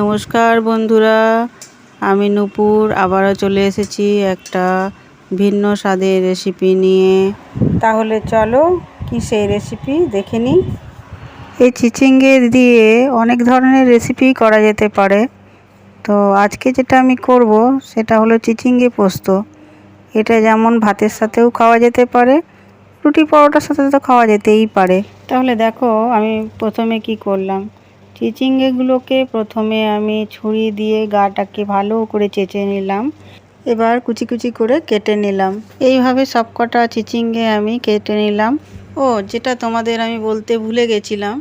নমস্কার বন্ধুরা, আমি নূপুর আবারও চলে এসেছি একটা ভিন্ন স্বাদের রেসিপি নিয়ে। তাহলে চলো কি সেই রেসিপি দেখে নিই। এই চিচিঙ্গে দিয়ে অনেক ধরনের রেসিপি করা যেতে পারে। তো আজকে যেটা আমি করব সেটা হলো চিচিঙ্গে পোস্ত। এটা যেমন ভাতের সাথেও খাওয়া যেতে পারে, রুটি পরোটার সাথে তো খাওয়া যেতেই পারে। তাহলে দেখো আমি প্রথমে কি করলাম। চিচিঙ্গেগুলোকে প্রথমে আমি ছুরি দিয়ে গাটাকে ভালো করে চেঁচে নিলাম। এবার কুচি কুচি করে কেটে নিলাম। এইভাবে সবকটা চিচিঙ্গে আমি কেটে নিলাম। ও যেটা তোমাদের আমি বলতে ভুলে গেছিলাম,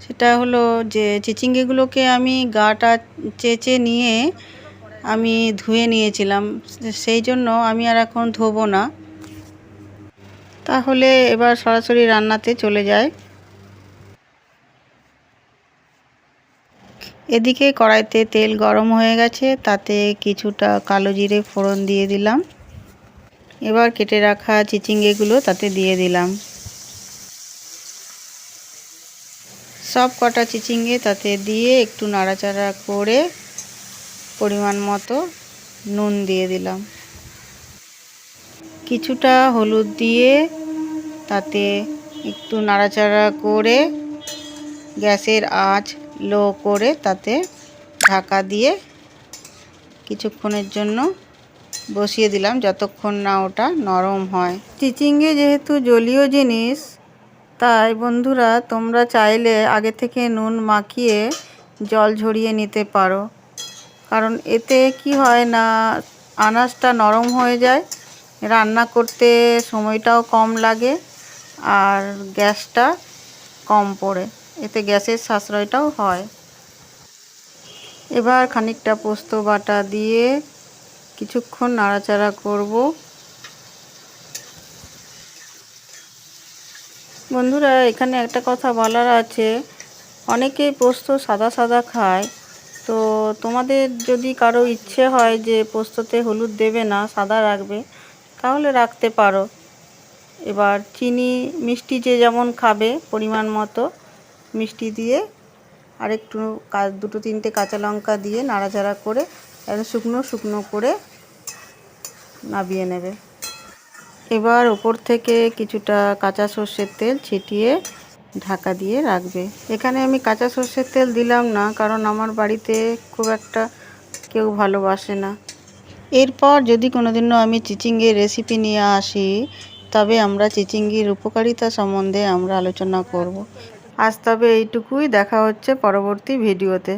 সেটা হলো যে চিচিঙ্গেগুলোকে আমি গাটা চেঁচে নিয়ে আমি ধুয়ে নিয়েছিলাম, সেই জন্য আমি আর এখন ধোবো না। তাহলে এবার সরাসরি রান্নাতে চলে যাই। এদিকে কড়াইতে তেল গরম হয়ে গেছে, তাতে কিছুটা কালো জিরে ফোড়ন দিয়ে দিলাম। এবার কেটে রাখা চিচিঙ্গেগুলো তাতে দিয়ে দিলাম। সব কটা চিচিঙ্গে তাতে দিয়ে একটু নাড়াচাড়া করে পরিমাণ মতো নুন দিয়ে দিলাম। কিছুটা হলুদ দিয়ে তাতে একটু নাড়াচাড়া করে গ্যাসের আঁচ লো করে তাতে ঢাকা দিয়ে কিছুক্ষণের জন্য বসিয়ে দিলাম, যতক্ষণ না ওটা নরম হয়। চিচিঙ্গে যেহেতু জলীয় জিনিস, তাই বন্ধুরা তোমরা চাইলে আগে থেকে নুন মাখিয়ে জল ঝরিয়ে নিতে পারো, কারণ এতে কি হয় না, আনাজটা নরম হয়ে যায়, রান্না করতে সময়টাও কম লাগে আর গ্যাসটা কম পড়ে, এতে গ্যাসের সাশ্রয়টাও হয়। এবার খানিকটা পোস্ত বাটা দিয়ে কিছুক্ষণ নাড়াচাড়া করব। বন্ধুরা এখানে একটা কথা বলার আছে, অনেকেই পোস্ত সাদা সাদা খায়। তো তোমাদের যদি কারো ইচ্ছে হয় যে পোস্ততে হলুদ দেবে না, সাদা রাখবে, তাহলে রাখতে পারো। এবার চিনি মিষ্টি যে যেমন খাবে পরিমাণ মতো মিষ্টি দিয়ে আর একটু দুটো তিনটে কাঁচা লঙ্কা দিয়ে নাড়াচাড়া করে একদম শুকনো শুকনো করে নামিয়ে নেবে। এবার ওপর থেকে কিছুটা কাঁচা সর্ষের তেল ছিটিয়ে ঢাকা দিয়ে রাখবে। এখানে আমি কাঁচা সর্ষের তেল দিলাম না, কারণ আমার বাড়িতে খুব একটা কেউ ভালোবাসে না। এরপর যদি কোনোদিনও আমি চিচিঙ্গের রেসিপি নিয়ে আসি, তবে আমরা চিচিঙ্গির উপকারিতা সম্বন্ধে আমরা আলোচনা করব। আজ তবে এইটুকুই, দেখা হচ্ছে পরবর্তী ভিডিওতে।